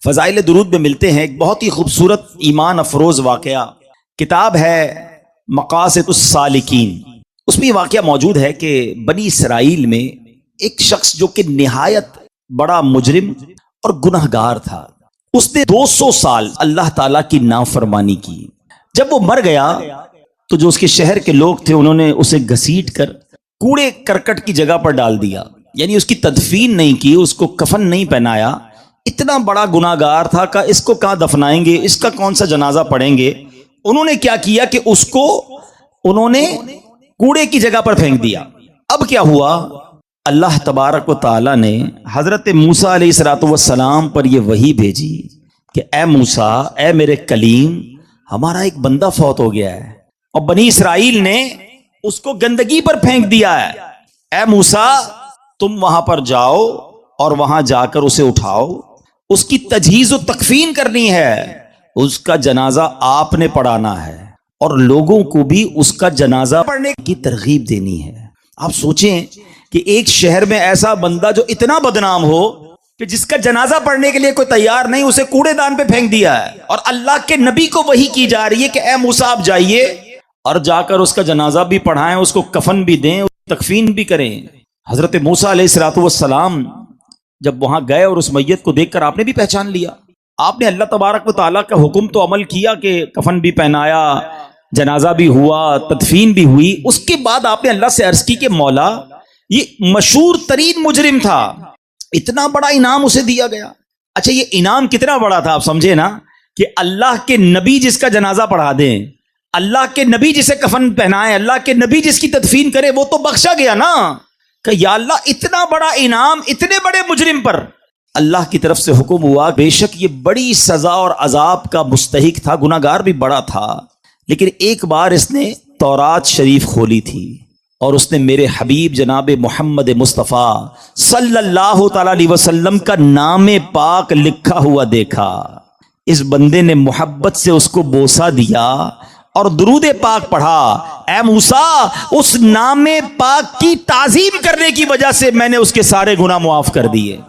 فضائل درود میں ملتے ہیں ایک بہت ہی خوبصورت ایمان افروز واقعہ. کتاب ہے مقاصد السالکین. اس میں یہ واقعہ موجود ہے کہ بنی اسرائیل میں ایک شخص جو کہ نہایت بڑا مجرم اور گنہگار تھا، اس نے 200 سال اللہ تعالیٰ کی نافرمانی کی. جب وہ مر گیا تو جو اس کے شہر کے لوگ تھے انہوں نے اسے گھسیٹ کر کوڑے کرکٹ کی جگہ پر ڈال دیا، یعنی اس کی تدفین نہیں کی، اس کو کفن نہیں پہنایا. اتنا بڑا گناہگار تھا کہ اس کو کہاں دفنائیں گے، اس کا کون سا جنازہ پڑھیں گے. انہوں نے کیا کیا کہ اس کو انہوں نے کوڑے کی جگہ پر پھینک دیا. اب کیا ہوا، اللہ تبارک و تعالی نے حضرت موسیٰ علیہ الصلوۃ والسلام پر یہ وحی بھیجی کہ اے موسیٰ، اے میرے کلیم، ہمارا ایک بندہ فوت ہو گیا ہے اور بنی اسرائیل نے اس کو گندگی پر پھینک دیا ہے. اے موسیٰ، تم وہاں پر جاؤ اور وہاں جا کر اسے اٹھاؤ، اس کی تجہیز و تکفین کرنی ہے، اس کا جنازہ آپ نے پڑھانا ہے اور لوگوں کو بھی اس کا جنازہ پڑھنے کی ترغیب دینی ہے. آپ سوچیں کہ ایک شہر میں ایسا بندہ جو اتنا بدنام ہو کہ جس کا جنازہ پڑھنے کے لیے کوئی تیار نہیں، اسے کوڑے دان پہ پھینک دیا ہے، اور اللہ کے نبی کو وحی کی جا رہی ہے کہ اے موسیٰ آپ جائیے اور جا کر اس کا جنازہ بھی پڑھائیں، اس کو کفن بھی دیں، تکفین بھی کریں. حضرت موسیٰ علیہ الصلوۃ والسلام جب وہاں گئے اور اس میت کو دیکھ کر آپ نے بھی پہچان لیا. آپ نے اللہ تبارک و تعالیٰ کا حکم تو عمل کیا کہ کفن بھی پہنایا، جنازہ بھی ہوا، تدفین بھی ہوئی. اس کے بعد آپ نے اللہ سے عرض کی کہ مولا، یہ مشہور ترین مجرم تھا، اتنا بڑا انعام اسے دیا گیا. اچھا، یہ انعام کتنا بڑا تھا آپ سمجھے نا، کہ اللہ کے نبی جس کا جنازہ پڑھا دیں، اللہ کے نبی جسے کفن پہنائے، اللہ کے نبی جس کی تدفین کرے، وہ تو بخشا گیا نا. کہ یا اللہ، اتنا بڑا انعام اتنے بڑے مجرم پر. اللہ کی طرف سے حکم ہوا، بے شک یہ بڑی سزا اور عذاب کا مستحق تھا، گناہگار بھی بڑا تھا، لیکن ایک بار اس نے تورات شریف کھولی تھی اور اس نے میرے حبیب جناب محمد مصطفیٰ صلی اللہ تعالی علیہ وسلم کا نام پاک لکھا ہوا دیکھا. اس بندے نے محبت سے اس کو بوسہ دیا اور درود پاک پڑھا. اے موسیٰ، اس نام پاک کی تعظیم کرنے کی وجہ سے میں نے اس کے سارے گناہ معاف کر دیے.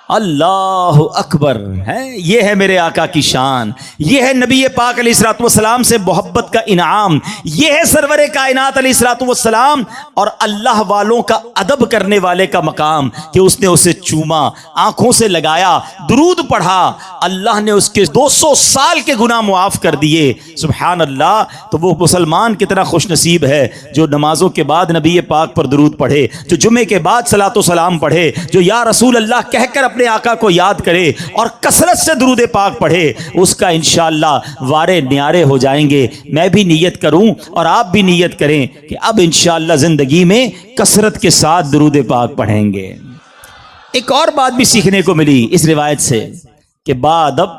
اللہ اکبر ہے. یہ ہے میرے آقا کی شان، یہ ہے نبی پاک علیہ الصلوۃ والسلام سے محبت کا انعام، یہ ہے سرور کائنات علیہ الصلوۃ والسلام اور اللہ والوں کا ادب کرنے والے کا مقام کہ اس نے اسے چوما، آنکھوں سے لگایا، درود پڑھا، اللہ نے اس کے 200 سال کے گناہ معاف کر دیے. سبحان اللہ. تو وہ مسلمان کتنا خوش نصیب ہے جو نمازوں کے بعد نبی پاک پر درود پڑھے، جو جمعے کے بعد صلاۃ و سلام پڑھے، جو یا رسول اللہ کہہ کر اپنے آقا کو یاد کرے اور کثرت سے درود پاک پڑھے. اس کا انشاءاللہ وارے نیارے ہو جائیں گے. میں بھی نیت کروں اور آپ بھی نیت کریں کہ اب انشاءاللہ زندگی میں کثرت کے ساتھ درود پاک پڑھیں گے. ایک اور بات بھی سیکھنے کو ملی اس روایت سے کہ با ادب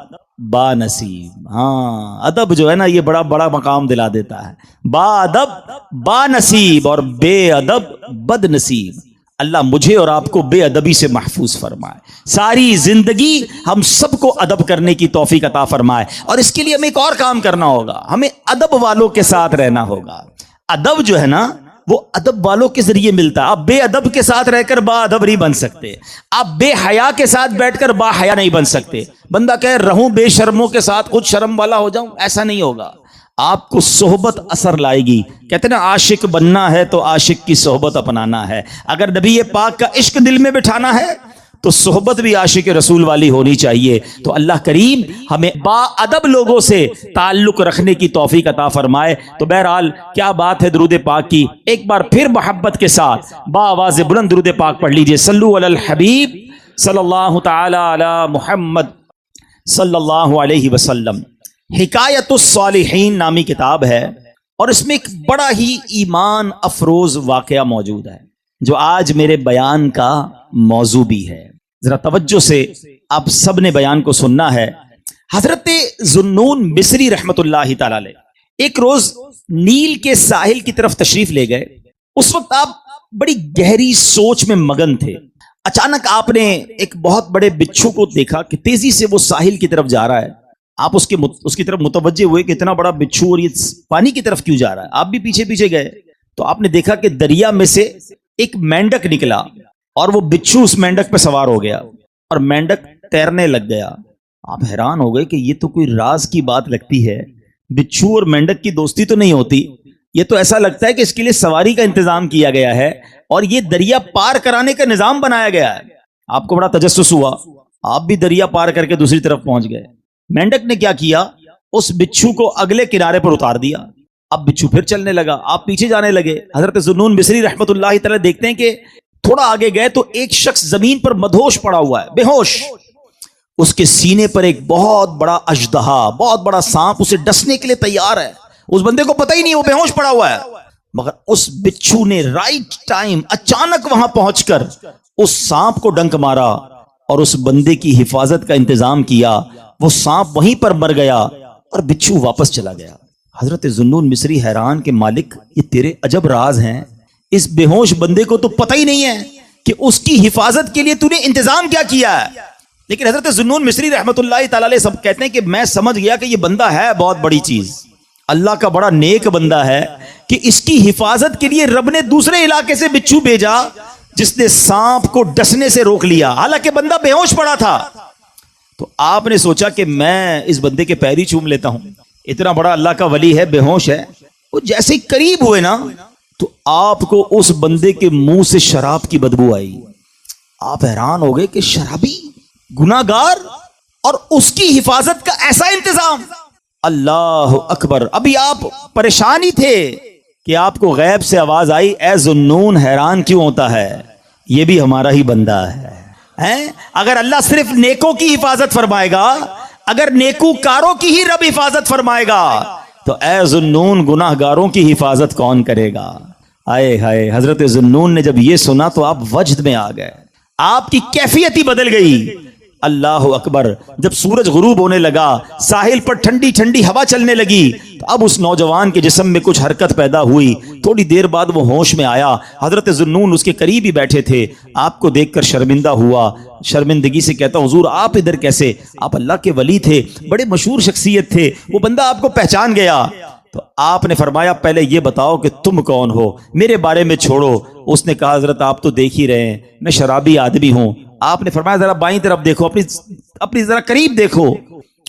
با نصیب. ہاں، ادب جو ہے نا، یہ بڑا بڑا مقام دلا دیتا ہے. با ادب با نصیب اور بے ادب بد نصیب. اللہ مجھے اور آپ کو بے ادبی سے محفوظ فرمائے، ساری زندگی ہم سب کو ادب کرنے کی توفیق عطا فرمائے. اور اس کے لیے ہمیں ایک اور کام کرنا ہوگا، ہمیں ادب والوں کے ساتھ رہنا ہوگا. ادب جو ہے نا، وہ ادب والوں کے ذریعے ملتا ہے. آپ بے ادب کے ساتھ رہ کر با ادب نہیں بن سکتے، آپ بے حیا کے ساتھ بیٹھ کر با حیا نہیں بن سکتے. بندہ کہے رہوں بے شرموں کے ساتھ، خود شرم والا ہو جاؤں، ایسا نہیں ہوگا. آپ کو صحبت اثر لائے گی. کہتے ہیں نا، عاشق بننا ہے تو عاشق کی صحبت اپنانا ہے. اگر نبی پاک کا عشق دل میں بٹھانا ہے تو صحبت بھی عاشق رسول والی ہونی چاہیے. تو اللہ کریم ہمیں با ادب لوگوں سے تعلق رکھنے کی توفیق عطا فرمائے. تو بہرحال کیا بات ہے درود پاک کی. ایک بار پھر محبت کے ساتھ با آواز بلند درود پاک پڑھ لیجئے. صلو علی الحبیب صلی اللہ تعالی علی محمد صلی اللہ علیہ وسلم. حکایت الصالحین نامی کتاب ہے اور اس میں ایک بڑا ہی ایمان افروز واقعہ موجود ہے جو آج میرے بیان کا موضوع بھی ہے. ذرا توجہ سے آپ سب نے بیان کو سننا ہے. حضرت ذوالنون مصری رحمت اللہ تعالی علیہ ایک روز نیل کے ساحل کی طرف تشریف لے گئے. اس وقت آپ بڑی گہری سوچ میں مگن تھے. اچانک آپ نے ایک بہت بڑے بچھو کو دیکھا کہ تیزی سے وہ ساحل کی طرف جا رہا ہے. آپ اس کی طرف متوجہ ہوئے کہ اتنا بڑا بچھو اور یہ پانی کی طرف کیوں جا رہا ہے. آپ بھی پیچھے پیچھے گئے تو آپ نے دیکھا کہ دریا میں سے ایک مینڈک نکلا اور وہ بچھو اس مینڈک پہ سوار ہو گیا اور مینڈک تیرنے لگ گیا آپ حیران ہو گئے کہ یہ تو کوئی راز کی بات لگتی ہے، بچھو اور مینڈک کی دوستی تو نہیں ہوتی، یہ تو ایسا لگتا ہے کہ اس کے لیے سواری کا انتظام کیا گیا ہے اور یہ دریا پار کرانے کا نظام بنایا گیا ہے۔ آپ کو بڑا تجسس ہوا، آپ بھی دریا پار کر کے دوسری طرف پہنچ گئے۔ مینڈک نے کیا کیا، اس بچھو کو اگلے کنارے پر اتار دیا، اب بچھو پھر چلنے لگا، آپ پیچھے جانے لگے۔ حضرت ذوالنون مصری رحمت اللہ تعالی دیکھتے ہیں کہ تھوڑا آگے گئے تو ایک شخص زمین پر مدہوش پڑا ہوا ہے، بے ہوش، اس کے سینے پر ایک بہت بڑا اژدہا، بہت بڑا سانپ اسے ڈسنے کے لیے تیار ہے۔ اس بندے کو پتہ ہی نہیں وہ بے ہوش پڑا ہوا ہے، مگر اس بچھو نے رائٹ ٹائم اچانک وہاں پہنچ کر اس سانپ کو ڈنک مارا اور اس بندے کی حفاظت کا انتظام کیا۔ وہ سانپ وہیں پر مر گیا اور بچھو واپس چلا گیا۔ حضرت ذوالنون مصری حیران کہ مالک یہ تیرے عجب راز ہیں، اس بے ہوش بندے کو تو پتہ ہی نہیں ہے کہ اس کی حفاظت کے لیے تو نے انتظام کیا کیا ہے۔ لیکن حضرت ذوالنون مصری رحمت اللہ تعالی علیہ سب کہتے ہیں کہ میں سمجھ گیا کہ یہ بندہ ہے بہت بڑی چیز، اللہ کا بڑا نیک بندہ ہے کہ اس کی حفاظت کے لیے رب نے دوسرے علاقے سے بچھو بھیجا جس نے سانپ کو ڈسنے سے روک لیا، حالانکہ بندہ بے ہوش پڑا تھا۔ تو آپ نے سوچا کہ میں اس بندے کے پیری چوم لیتا ہوں، اتنا بڑا اللہ کا ولی ہے، بے ہوش ہے۔ وہ جیسے ہی قریب ہوئے نا تو آپ کو اس بندے کے منہ سے شراب کی بدبو آئی۔ آپ حیران ہو گئے کہ شرابی، گناہگار، اور اس کی حفاظت کا ایسا انتظام۔ اللہ اکبر۔ ابھی آپ پریشان ہی تھے کہ آپ کو غیب سے آواز آئی، اے ذوالنون حیران کیوں ہوتا ہے، یہ بھی ہمارا ہی بندہ ہے۔ اگر اللہ صرف نیکوں کی حفاظت فرمائے گا، اگر نیکو کاروں کی ہی رب حفاظت فرمائے گا تو اے ذوالنون گناہگاروں کی حفاظت کون کرے گا؟ آئے ہائے، حضرت ذوالنون نے جب یہ سنا تو آپ وجد میں آ گئے، آپ کی کیفیت ہی بدل گئی۔ اللہ اکبر۔ جب سورج غروب ہونے لگا، ساحل پر ٹھنڈی ٹھنڈی ہوا چلنے لگی تو اب اس نوجوان کے جسم میں کچھ حرکت پیدا ہوئی۔ تھوڑی دیر بعد وہ ہوش میں آیا۔ حضرت ذوالنون اس کے قریب ہی بیٹھے تھے، آپ کو دیکھ کر شرمندہ ہوا، شرمندگی سے کہتا حضور آپ ادھر کیسے؟ آپ اللہ کے ولی تھے، بڑے مشہور شخصیت تھے، وہ بندہ آپ کو پہچان گیا۔ تو آپ نے فرمایا پہلے یہ بتاؤ کہ تم کون ہو، میرے بارے میں چھوڑو۔ اس نے کہا حضرت آپ تو دیکھ ہی رہے ہیں میں شرابی آدمی ہوں۔ آپ نے فرمایا ذرا بائیں طرف دیکھو، اپنی ذرا قریب دیکھو۔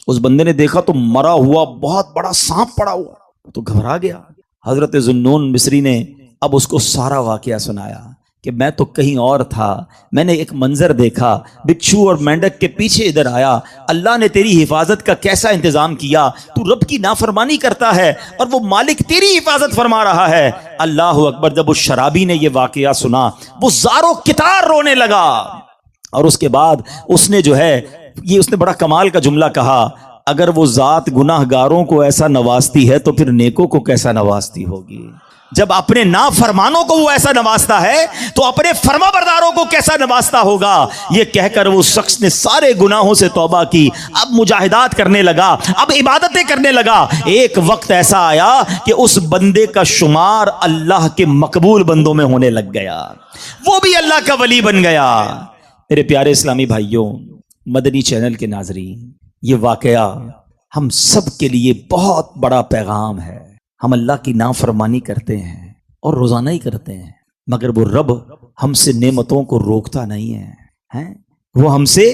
اس بندے نے دیکھا تو مرا ہوا بہت بڑا سانپ پڑا ہوا، تو گھبرا گیا۔ حضرت ذوالنون مصری نے اب اس کو سارا واقعہ سنایا کہ میں تو کہیں اور تھا، میں نے ایک منظر دیکھا، بچھو اور مینڈک کے پیچھے ادھر آیا، اللہ نے تیری حفاظت کا کیسا انتظام کیا، تو رب کی نافرمانی کرتا ہے اور وہ مالک تیری حفاظت فرما رہا ہے۔ اللہ اکبر۔ جب اس شرابی نے یہ واقعہ سنا وہ زاروں کتار رونے لگا، اور اس کے بعد اس نے جو ہے یہ اس نے بڑا کمال کا جملہ کہا، اگر وہ ذات گناہ گاروں کو ایسا نوازتی ہے تو پھر نیکوں کو کیسا نوازتی ہوگی؟ جب اپنے نافرمانوں کو وہ ایسا نوازتا ہے تو اپنے فرما برداروں کو کیسا نوازتا ہوگا؟ یہ کہہ کر وہ شخص نے سارے گناہوں سے توبہ کی، اب مجاہدات کرنے لگا، اب عبادتیں کرنے لگا۔ ایک وقت ایسا آیا کہ اس بندے کا شمار اللہ کے مقبول بندوں میں ہونے لگ گیا، وہ بھی اللہ کا ولی بن گیا۔ میرے پیارے اسلامی بھائیوں، مدنی چینل کے ناظرین، یہ واقعہ ہم سب کے لیے بہت بڑا پیغام ہے۔ ہم اللہ کی نافرمانی کرتے ہیں اور روزانہ ہی کرتے ہیں، مگر وہ رب ہم سے نعمتوں کو روکتا نہیں ہے، وہ ہم سے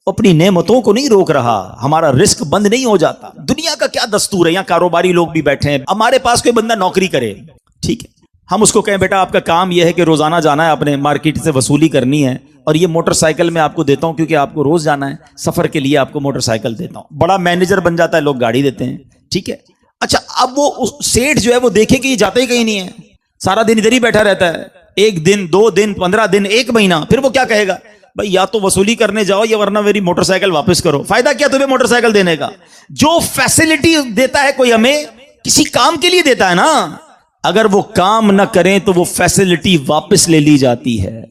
اپنی نعمتوں کو نہیں روک رہا، ہمارا رزق بند نہیں ہو جاتا۔ دنیا کا کیا دستور ہے، یہاں کاروباری لوگ بھی بیٹھے ہیں، ہمارے پاس کوئی بندہ نوکری کرے، ٹھیک ہے، ہم اس کو کہیں بیٹا آپ کا کام یہ ہے کہ روزانہ جانا ہے، اپنے مارکیٹ سے وصولی کرنی ہے، اور یہ موٹر سائیکل میں آپ کو دیتا ہوں کیونکہ آپ کو روز جانا ہے، سفر کے لیے آپ کو موٹر سائیکل دیتا ہوں۔ بڑا مینیجر بن جاتا ہے، لوگ گاڑی دیتے ہیں، ٹھیک ہے۔ اچھا اب وہ سیٹ جو ہے وہ دیکھے کہ یہ جاتا ہی کہیں نہیں ہے، سارا دن ادھر ہی بیٹھا رہتا ہے، ایک دن، 2 دن، 15 دن، 1 مہینہ، پھر وہ کیا کہے گا؟ بھائی یا تو وصولی کرنے جاؤ یا ورنہ میری موٹر سائیکل واپس کرو۔ فائدہ کیا تمہیں موٹر سائیکل دینے کا؟ جو فیسلٹی دیتا ہے کوئی ہمیں کسی کام کے لیے دیتا ہے نا، اگر وہ کام نہ کریں تو وہ فیسلٹی واپس لے لی جاتی ہے۔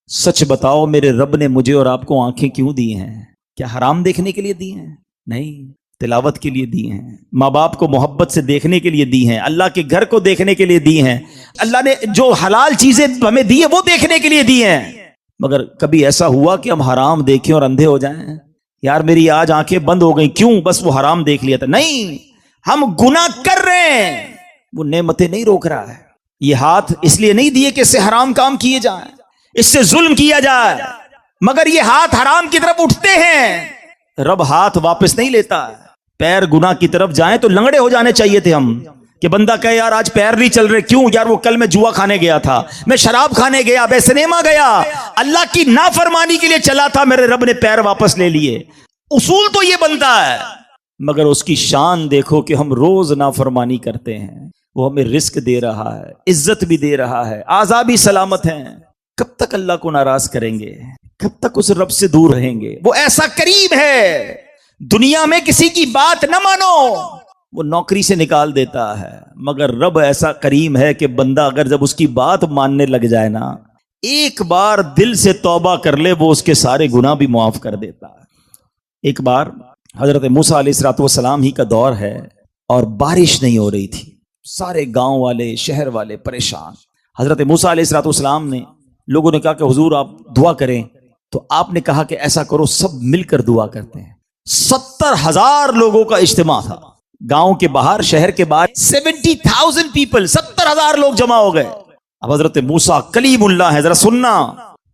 سچ بتاؤ میرے رب نے مجھے اور آپ کو آنکھیں کیوں دی ہیں؟ کیا حرام دیکھنے کے لیے دی ہیں؟ نہیں، تلاوت کے لیے دی ہیں، ماں باپ کو محبت سے دیکھنے کے لیے دی ہیں، اللہ کے گھر کو دیکھنے کے لیے دی ہیں، اللہ نے جو حلال چیزیں ہمیں دی ہیں وہ دیکھنے کے لیے دی ہیں۔ مگر کبھی ایسا ہوا کہ ہم حرام دیکھیں اور اندھے ہو جائیں؟ یار میری آج آنکھیں بند ہو گئیں، کیوں؟ بس وہ حرام دیکھ لیا تھا۔ نہیں، ہم گناہ کر رہے ہیں، وہ نعمتیں نہیں روک رہا ہے۔ یہ ہاتھ اس لیے نہیں دیے کہ اس سے حرام کام کیے جائیں، اس سے ظلم کیا جائے، مگر یہ ہاتھ حرام کی طرف اٹھتے ہیں۔ رب ہاتھ واپس نہیں لیتا ہے. پیر گناہ کی طرف جائیں تو لنگڑے ہو جانے چاہیے تھے ہم, کہ بندہ کہے یار آج پیر نہیں چل رہے. کیوں یار؟ وہ کل میں جوا کھانے گیا تھا, میں شراب کھانے گیا, میں سنیما گیا, اللہ کی نافرمانی کے لیے چلا تھا, میرے رب نے پیر واپس لے لیے. اصول تو یہ بنتا ہے, مگر اس کی شان دیکھو کہ ہم روز نافرمانی کرتے ہیں. وہ ہمیں رزق دے رہا ہے, عزت بھی دے رہا ہے, اعضاء بھی سلامت ہیں. کب تک اللہ کو ناراض کریں گے؟ کب تک اس رب سے دور رہیں گے؟ وہ ایسا کریم ہے, دنیا میں کسی کی بات نہ مانو, وہ نوکری سے نکال دیتا ہے. مگر رب ایسا کریم ہے کہ بندہ اگر جب اس کی بات ماننے لگ جائے نا, ایک بار دل سے توبہ کر لے, وہ اس کے سارے گناہ بھی معاف کر دیتا ہے. ایک بار حضرت موسیٰ علیہ السلام ہی کا دور ہے اور بارش نہیں ہو رہی تھی. سارے گاؤں والے, شہر والے پریشان. حضرت موسیٰ علیہ السلام نے, لوگوں نے کہا کہ حضور آپ دعا کریں, تو آپ نے کہا کہ ایسا کرو سب مل کر دعا کرتے ہیں. 70,000 لوگوں کا اجتماع تھا گاؤں کے باہر, شہر کے باہر. 70,000 پیپل, 70,000 لوگ جمع ہو گئے. اب حضرت موسیٰ کلیم اللہ ہے, ذرا سننا.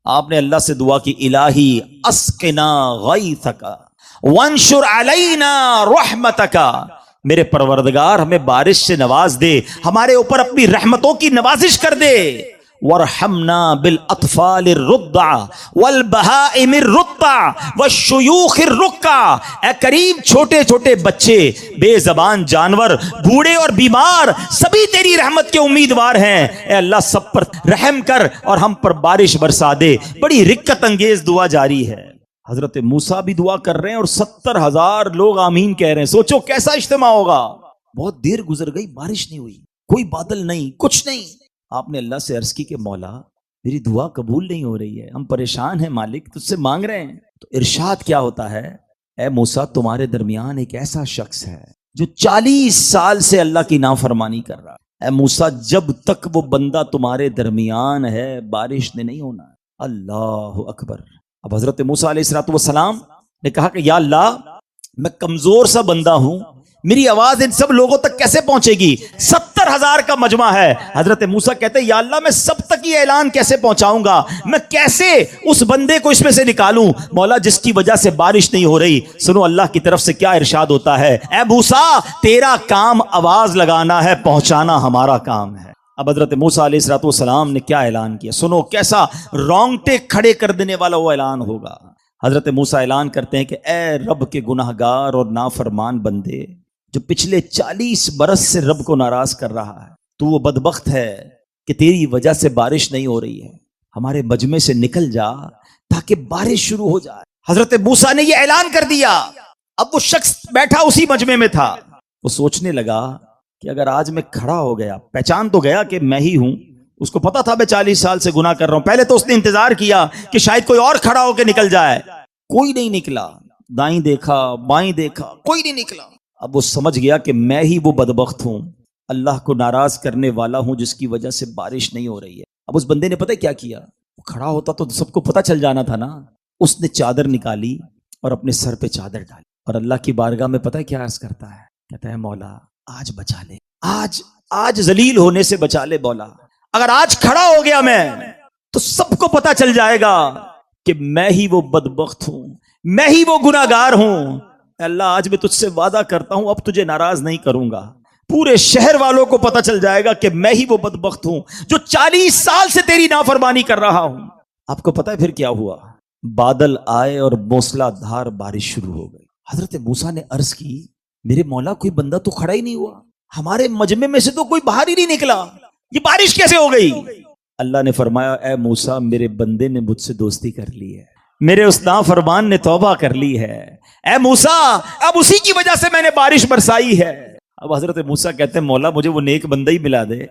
آپ نے اللہ سے دعا کی, الہی اسقنا غیثک وانشر علینا رحمتک, میرے پروردگار ہمیں بارش سے نواز دے, ہمارے اوپر اپنی رحمتوں کی نوازش کر دے. وارحمنا بالاطفال الرضع والبہائم الرضع والشیوخ الرکع, اے کریم چھوٹے چھوٹے بچے, بے زبان جانور, بوڑھے اور بیمار, سبھی تیری رحمت کے امیدوار ہیں. اے اللہ سب پر رحم کر اور ہم پر بارش برسا دے. بڑی رکت انگیز دعا جاری ہے. حضرت موسیٰ بھی دعا کر رہے ہیں اور 70,000 لوگ آمین کہہ رہے ہیں. سوچو کیسا اجتماع ہوگا. بہت دیر گزر گئی, بارش نہیں ہوئی, کوئی بادل نہیں, کچھ نہیں. آپ نے اللہ سے عرض کی کہ مولا میری دعا قبول نہیں ہو رہی ہے, ہم پریشان ہیں مالک, تجھ سے مانگ رہے ہیں. تو ارشاد کیا ہوتا ہے, اے موسیٰ تمہارے درمیان ایک ایسا شخص ہے جو 40 سال سے اللہ کی نافرمانی کر رہا ہے. اے موسیٰ جب تک وہ بندہ تمہارے درمیان ہے بارش نے نہیں ہونا. اللہ اکبر. اب حضرت موسیٰ علیہ السلام نے کہا کہ یا اللہ میں کمزور سا بندہ ہوں, میری آواز ان سب لوگوں تک کیسے پہنچے گی؟ 70,000 کا مجمع ہے. حضرت موسیٰ کہتے ہیں یا اللہ میں سب تک یہ اعلان کیسے پہنچاؤں گا, میں کیسے اس بندے کو اس میں سے نکالوں؟ مولا جس کی وجہ سے بارش نہیں ہو رہی, سنو اللہ کی طرف سے کیا ارشاد ہوتا ہے, اے موسیٰ تیرا کام آواز لگانا ہے, پہنچانا ہمارا کام ہے. اب حضرت موسیٰ علیہ السلام نے کیا اعلان کیا, سنو کیسا رونگٹے کھڑے کر دینے والا وہ اعلان ہوگا. حضرت موسیٰ اعلان کرتے ہیں کہ اے رب کے گناہگار اور نافرمان بندے, جو پچھلے 40 برس سے رب کو ناراض کر رہا ہے, تو وہ بدبخت ہے کہ تیری وجہ سے بارش نہیں ہو رہی ہے, ہمارے مجمع سے نکل جا تاکہ بارش شروع ہو جائے. حضرت موسیٰ نے یہ اعلان کر دیا. اب وہ شخص بیٹھا اسی مجمع میں تھا, وہ سوچنے لگا کہ اگر آج میں کھڑا ہو گیا, پہچان تو گیا کہ میں ہی ہوں, اس کو پتا تھا میں 40 سال سے گناہ کر رہا ہوں. پہلے تو اس نے انتظار کیا کہ شاید کوئی اور کھڑا ہو کے نکل جائے, کوئی نہیں نکلا. دائیں دیکھا بائیں دیکھا, کوئی نہیں نکلا. اب وہ سمجھ گیا کہ میں ہی وہ بدبخت ہوں, اللہ کو ناراض کرنے والا ہوں جس کی وجہ سے بارش نہیں ہو رہی ہے. اب اس بندے نے پتہ کیا کیا, وہ کھڑا ہوتا تو سب کو پتہ چل جانا تھا نا. اس نے چادر نکالی اور اپنے سر پہ چادر ڈالی اور اللہ کی بارگاہ میں پتہ کیا عرض کرتا ہے, کہتا ہے مولا آج بچا لے, آج ذلیل ہونے سے بچا لے مولا. اگر آج کھڑا ہو گیا میں تو سب کو پتہ چل جائے گا کہ میں ہی وہ بدبخت ہوں, میں ہی وہ گناہگار ہوں. اللہ آج میں تجھ سے وعدہ کرتا ہوں اب تجھے ناراض نہیں کروں گا. پورے شہر والوں کو پتہ چل جائے گا کہ میں ہی وہ بدبخت ہوں جو 40 سال سے تیری نافرمانی کر رہا ہوں. آپ کو پتہ ہے پھر کیا ہوا؟ بادل آئے اور موسلا دھار بارش شروع ہو گئی. حضرت موسیٰ نے عرض کی میرے مولا کوئی بندہ تو کھڑا ہی نہیں ہوا, ہمارے مجمع میں سے تو کوئی باہر ہی نہیں نکلا, یہ بارش کیسے ہو گئی؟ اللہ نے فرمایا اے موسیٰ میرے بندے نے مجھ سے دوستی کر لی ہے, میرے اس نافرمان نے توبہ کر لی ہے. اے موسیٰ اب اسی کی وجہ سے میں نے بارش برسائی ہے. اب حضرت موسیٰ کہتے ہیں مولا مجھے وہ نیک بندہ ہی ملا دے,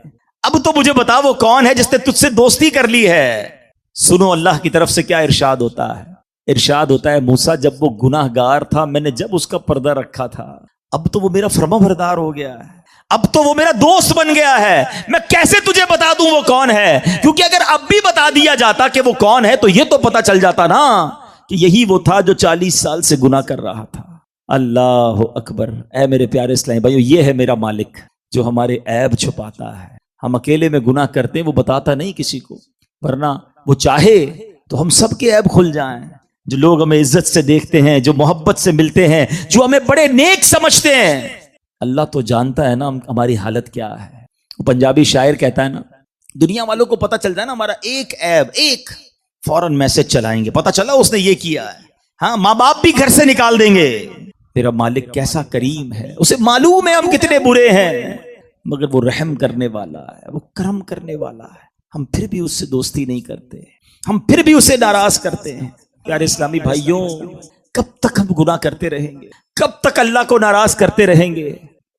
اب تو مجھے بتا وہ کون ہے جس نے تجھ سے دوستی کر لی ہے. سنو اللہ کی طرف سے کیا ارشاد ہوتا ہے, ارشاد ہوتا ہے موسیٰ جب وہ گناہ گار تھا میں نے جب اس کا پردہ رکھا تھا, اب تو وہ میرا فرما بردار ہو گیا ہے, اب تو وہ میرا دوست بن گیا ہے. میں کیسے تجھے بتا دوں وہ کون ہے, کیونکہ اگر اب بھی بتا دیا جاتا کہ وہ کون ہے تو یہ تو پتا چل جاتا نا کہ یہی وہ تھا جو 40 سال سے گناہ کر رہا تھا. اللہ اکبر. اے میرے پیارے اسلامی بھائیو, یہ ہے میرا مالک جو ہمارے عیب چھپاتا ہے. ہم اکیلے میں گناہ کرتے ہیں, وہ بتاتا نہیں کسی کو, ورنہ وہ چاہے تو ہم سب کے عیب کھل جائیں. جو لوگ ہمیں عزت سے دیکھتے ہیں، جو محبت سے ملتے ہیں، جو ہمیں بڑے نیک سمجھتے ہیں، اللہ تو جانتا ہے نا ہماری حالت کیا ہے۔ پنجابی شاعر کہتا ہے نا، دنیا والوں کو پتہ چلتا ہے نا ہمارا ایک عیب، ایک فوراً میسج چلائیں گے، پتہ چلا اس نے یہ کیا ہے، ہاں ماں باپ بھی گھر سے نکال دیں گے۔ میرا مالک کیسا کریم ہے، اسے معلوم ہے ہم کتنے برے ہیں، مگر وہ رحم کرنے والا ہے، وہ کرم کرنے والا ہے، ہم پھر بھی اس سے دوستی نہیں کرتے، ہم پھر بھی اسے ناراض کرتے ہیں۔ پیارے اسلامی بھائیوں، کب تک ہم گناہ کرتے رہیں گے؟ کب تک اللہ کو ناراض کرتے رہیں گے؟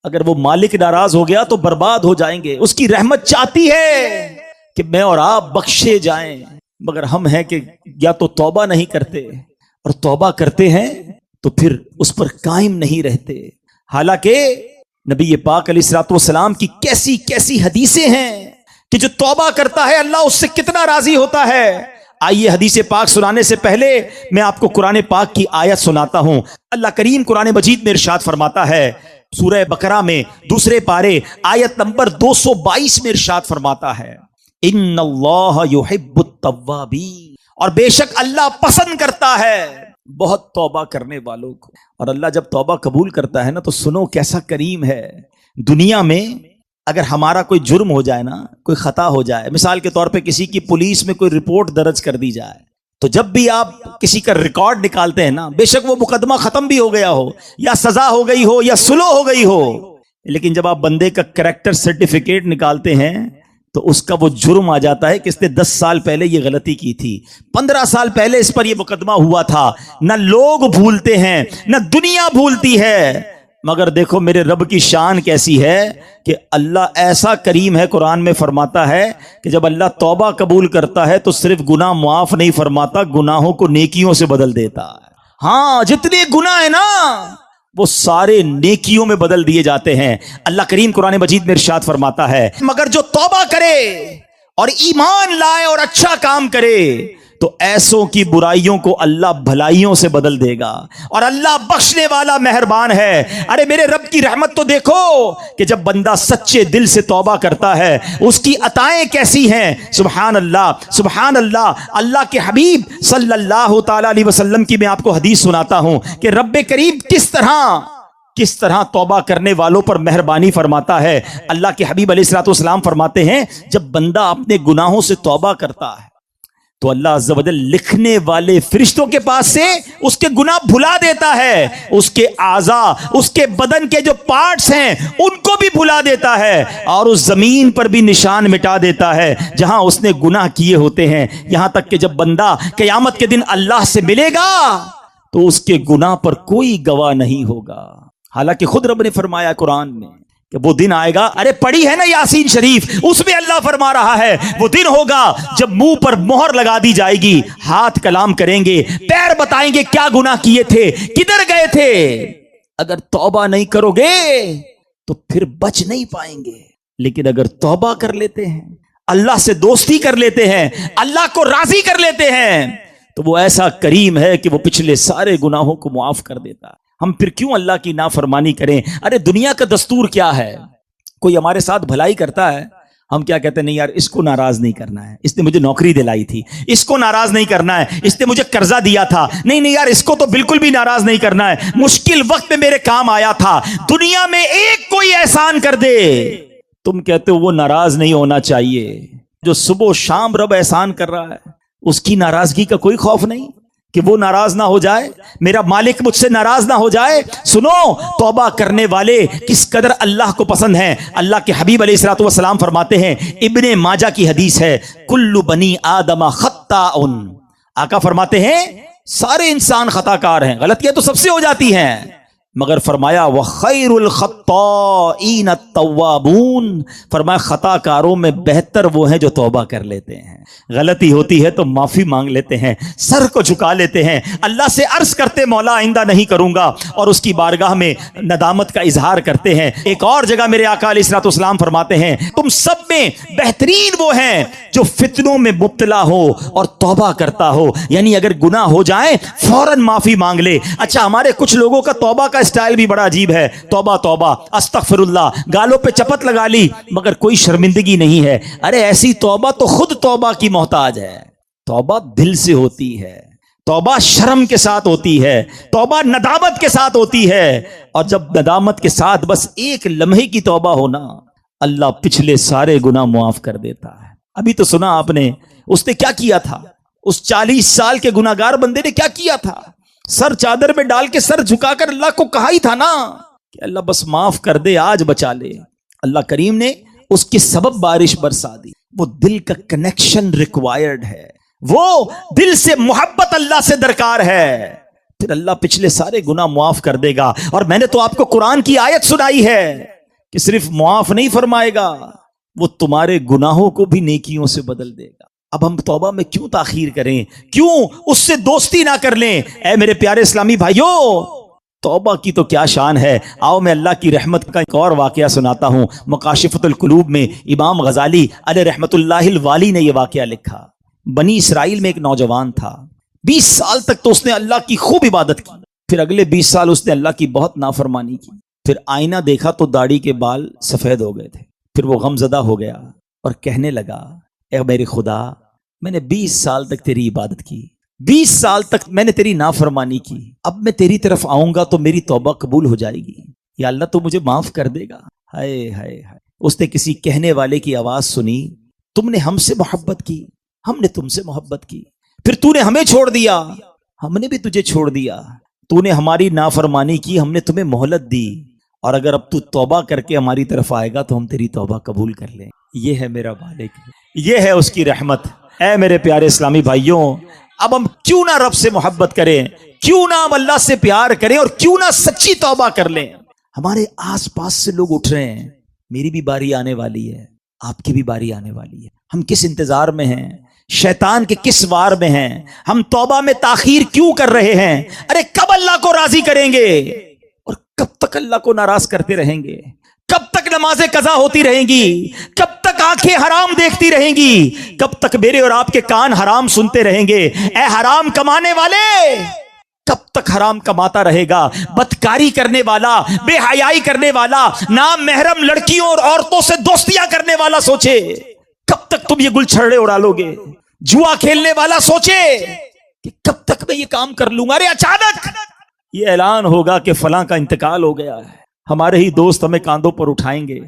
اگر وہ مالک ناراض ہو گیا تو برباد ہو جائیں گے۔ اس کی رحمت چاہتی ہے کہ میں اور آپ بخشے جائیں، مگر ہم ہیں کہ یا تو توبہ نہیں کرتے، اور توبہ کرتے ہیں تو پھر اس پر قائم نہیں رہتے۔ حالانکہ نبی پاک علیہ الصلوۃ والسلام کی کیسی کیسی حدیثیں ہیں کہ جو توبہ کرتا ہے اللہ اس سے کتنا راضی ہوتا ہے۔ آئیے حدیث پاک سنانے سے پہلے میں آپ کو قرآن پاک کی آیت سناتا ہوں۔ اللہ کریم قرآن مجید میں ارشاد فرماتا ہے، سورہ بقرہ میں دوسرے پارے آیت نمبر 222 میں ارشاد فرماتا ہے، ان اللہ یحب التوابین، اور بے شک اللہ پسند کرتا ہے بہت توبہ کرنے والوں کو۔ اور اللہ جب توبہ قبول کرتا ہے نا تو سنو کیسا کریم ہے۔ دنیا میں اگر ہمارا کوئی جرم ہو جائے نا، کوئی خطا ہو جائے، مثال کے طور پہ کسی کی پولیس میں کوئی رپورٹ درج کر دی جائے، تو جب بھی آپ کسی کا ریکارڈ نکالتے ہیں نا، بے شک وہ مقدمہ ختم بھی ہو گیا ہو، یا سزا ہو گئی ہو، یا سلو ہو گئی ہو، لیکن جب آپ بندے کا کریکٹر سرٹیفکیٹ نکالتے ہیں تو اس کا وہ جرم آ جاتا ہے کہ اس نے 10 سال پہلے یہ غلطی کی تھی، 15 سال پہلے اس پر یہ مقدمہ ہوا تھا۔ نہ لوگ بھولتے ہیں، نہ دنیا بھولتی ہے، مگر دیکھو میرے رب کی شان کیسی ہے کہ اللہ ایسا کریم ہے۔ قرآن میں فرماتا ہے کہ جب اللہ توبہ قبول کرتا ہے تو صرف گناہ معاف نہیں فرماتا، گناہوں کو نیکیوں سے بدل دیتا ہے۔ ہاں جتنے گناہ ہیں نا وہ سارے نیکیوں میں بدل دیے جاتے ہیں۔ اللہ کریم قرآن مجید میں ارشاد فرماتا ہے، مگر جو توبہ کرے اور ایمان لائے اور اچھا کام کرے تو ایسوں کی برائیوں کو اللہ بھلائیوں سے بدل دے گا، اور اللہ بخشنے والا مہربان ہے۔ ارے میرے رب کی رحمت تو دیکھو کہ جب بندہ سچے دل سے توبہ کرتا ہے اس کی عطائیں کیسی ہیں۔ سبحان اللہ، سبحان اللہ۔ اللہ کے حبیب صلی اللہ تعالی علیہ وسلم کی میں آپ کو حدیث سناتا ہوں کہ رب کریم کس طرح توبہ کرنے والوں پر مہربانی فرماتا ہے۔ اللہ کے حبیب علیہ الصلوۃ والسلام فرماتے ہیں، جب بندہ اپنے گناہوں سے توبہ کرتا ہے تو اللہ عز و جل لکھنے والے فرشتوں کے پاس سے اس کے گناہ بھلا دیتا ہے، اس کے اعضاء، اس کے بدن کے جو پارٹس ہیں ان کو بھی بھلا دیتا ہے، اور اس زمین پر بھی نشان مٹا دیتا ہے جہاں اس نے گناہ کیے ہوتے ہیں، یہاں تک کہ جب بندہ قیامت کے دن اللہ سے ملے گا تو اس کے گناہ پر کوئی گواہ نہیں ہوگا۔ حالانکہ خود رب نے فرمایا قرآن میں کہ وہ دن آئے گا، ارے پڑھی ہے نا یاسین شریف، اس میں اللہ فرما رہا ہے وہ دن ہوگا جب منہ پر مہر لگا دی جائے گی، ہاتھ کلام کریں گے، پیر بتائیں گے کیا گناہ کیے تھے، کدھر گئے تھے۔ اگر توبہ نہیں کرو گے تو پھر بچ نہیں پائیں گے، لیکن اگر توبہ کر لیتے ہیں، اللہ سے دوستی کر لیتے ہیں، اللہ کو راضی کر لیتے ہیں، تو وہ ایسا کریم ہے کہ وہ پچھلے سارے گناہوں کو معاف کر دیتا ہے۔ ہم پھر کیوں اللہ کی نافرمانی کریں؟ ارے دنیا کا دستور کیا ہے، کوئی ہمارے ساتھ بھلائی کرتا ہے، ہم کیا کہتے ہیں، نہیں یار اس کو ناراض نہیں کرنا ہے، اس نے مجھے نوکری دلائی تھی، اس کو ناراض نہیں کرنا ہے، اس نے مجھے قرضہ دیا تھا، نہیں یار اس کو تو بالکل بھی ناراض نہیں کرنا ہے، مشکل وقت میں میرے کام آیا تھا، دنیا میں ایک کوئی احسان کر دے، تم کہتے ہو وہ ناراض نہیں ہونا چاہیے۔ جو صبح و شام رب احسان کر رہا ہے اس کی ناراضگی کا کوئی خوف نہیں کہ وہ ناراض نہ ہو جائے، میرا مالک مجھ سے ناراض نہ ہو جائے۔ سنو توبہ کرنے والے کس قدر اللہ کو پسند ہیں۔ اللہ کے حبیب علیہ الصلوۃ والسلام فرماتے ہیں، ابن ماجہ کی حدیث ہے، کل بنی آدم خطاء، آقا فرماتے ہیں سارے انسان خطا کار ہیں، غلطیاں تو سب سے ہو جاتی ہیں، مگر فرمایا وَخَيْرُ الْخَطَّائِينَ التَّوَّابُونَ، فرمایا خطا کاروں میں بہتر وہ ہیں جو توبہ کر لیتے ہیں، غلطی ہوتی ہے تو معافی مانگ لیتے ہیں، سر کو جھکا لیتے ہیں، اللہ سے عرض کرتے مولا آئندہ نہیں کروں گا، اور اس کی بارگاہ میں ندامت کا اظہار کرتے ہیں۔ ایک اور جگہ میرے آقا علیہ الصلوۃ والسلام فرماتے ہیں، تم سب میں بہترین وہ ہیں جو فتنوں میں مبتلا ہو اور توبہ کرتا ہو، یعنی اگر گناہ ہو جائے فوراً معافی مانگ لے۔ اچھا ہمارے کچھ لوگوں کا توبہ کا اسٹائل بھی بڑا عجیب ہے، توبہ توبہ استغفر اللہ، گالوں پہ چپت لگا لی مگر کوئی شرمندگی نہیں ہے۔ ارے ایسی توبہ تو خود توبہ کی محتاج ہے، توبہ دل سے ہوتی ہے، توبہ شرم کے ساتھ ہوتی ہے، توبہ ندامت کے ساتھ ہوتی ہے، اور جب ندامت کے ساتھ بس ایک لمحے کی توبہ ہونا، اللہ پچھلے سارے گناہ معاف کر دیتا ہے۔ ابھی تو سنا آپ نے اس نے کیا کیا تھا، اس 40 سال کے گناہگار بندے نے کیا کیا تھا؟ سر چادر میں ڈال کے سر جھکا کر اللہ کو کہا ہی تھا نا کہ اللہ بس معاف کر دے، آج بچا لے۔ اللہ کریم نے اس کے سبب بارش برسا دی۔ وہ دل کا کنیکشن ریکوائرڈ ہے، وہ دل سے محبت اللہ سے درکار ہے، پھر اللہ پچھلے سارے گناہ معاف کر دے گا۔ اور میں نے تو آپ کو قرآن کی آیت سنائی ہے کہ صرف معاف نہیں فرمائے گا، وہ تمہارے گناہوں کو بھی نیکیوں سے بدل دے گا۔ اب ہم توبہ میں کیوں تاخیر کریں، کیوں اس سے دوستی نہ کر لیں؟ اے میرے پیارے اسلامی بھائیوں، توبہ کی تو کیا شان ہے۔ آؤ میں اللہ کی رحمت کا ایک اور واقعہ سناتا ہوں۔ مکاشفۃ القلوب میں امام غزالی علیہ رحمت اللہ الوالی نے یہ واقعہ لکھا۔ بنی اسرائیل میں ایک نوجوان تھا، 20 سال تک تو اس نے اللہ کی خوب عبادت کی، پھر اگلے 20 سال اس نے اللہ کی بہت نافرمانی کی۔ پھر آئینہ دیکھا تو داڑھی کے بال سفید ہو گئے تھے۔ پھر وہ غم زدہ ہو گیا اور کہنے لگا، اے میرے خدا، میں نے 20 سال تک تیری عبادت کی، 20 سال تک میں نے تیری نافرمانی کی، اب میں تیری طرف آؤں گا تو میری توبہ قبول ہو جائے گی، یا اللہ تو مجھے معاف کر دے گا۔ ہائے ہائے ہائے، اس نے کسی کہنے والے کی آواز سنی، تم نے ہم سے محبت کی، ہم نے تم سے محبت کی، پھر تو نے ہمیں چھوڑ دیا، ہم نے بھی تجھے چھوڑ دیا، تو نے ہماری نافرمانی کی، ہم نے تمہیں مہلت دی، اور اگر اب تو توبہ کر کے ہماری طرف آئے گا تو ہم تیری توبہ قبول کر لیں۔ یہ ہے میرا مالک، یہ ہے اس کی رحمت۔ اے میرے پیارے اسلامی بھائیوں، اب ہم کیوں نہ رب سے محبت کریں، کیوں نہ ہم اللہ سے پیار کریں، اور کیوں نہ سچی توبہ کر لیں۔ ہمارے آس پاس سے لوگ اٹھ رہے ہیں، میری بھی باری آنے والی ہے، آپ کی بھی باری آنے والی ہے۔ ہم کس انتظار میں ہیں؟ شیطان کے کس وار میں ہیں؟ ہم توبہ میں تاخیر کیوں کر رہے ہیں؟ ارے کب اللہ کو راضی کریں گے، اور کب تک اللہ کو ناراض کرتے رہیں گے؟ کب تک نمازیں قضا ہوتی رہیں گی؟ کب تک آنکھیں حرام دیکھتی رہیں گی؟ کب تک میرے اور آپ کے کان حرام سنتے رہیں گے؟ اے حرام کمانے والے، کب تک حرام کماتا رہے گا؟ بدکاری کرنے والا، بے حیائی کرنے والا، نام محرم لڑکیوں اور عورتوں سے دوستیاں کرنے والا سوچے کب تک تم یہ گل چھڑے اڑا لو گے؟ جوا کھیلنے والا سوچے کہ کب تک میں یہ کام کر لوں گا؟ ارے اچانک یہ اعلان ہوگا کہ فلاں کا انتقال ہو گیا ہے، ہمارے ہی دوست ہمیں کاندھوں پر اٹھائیں گے،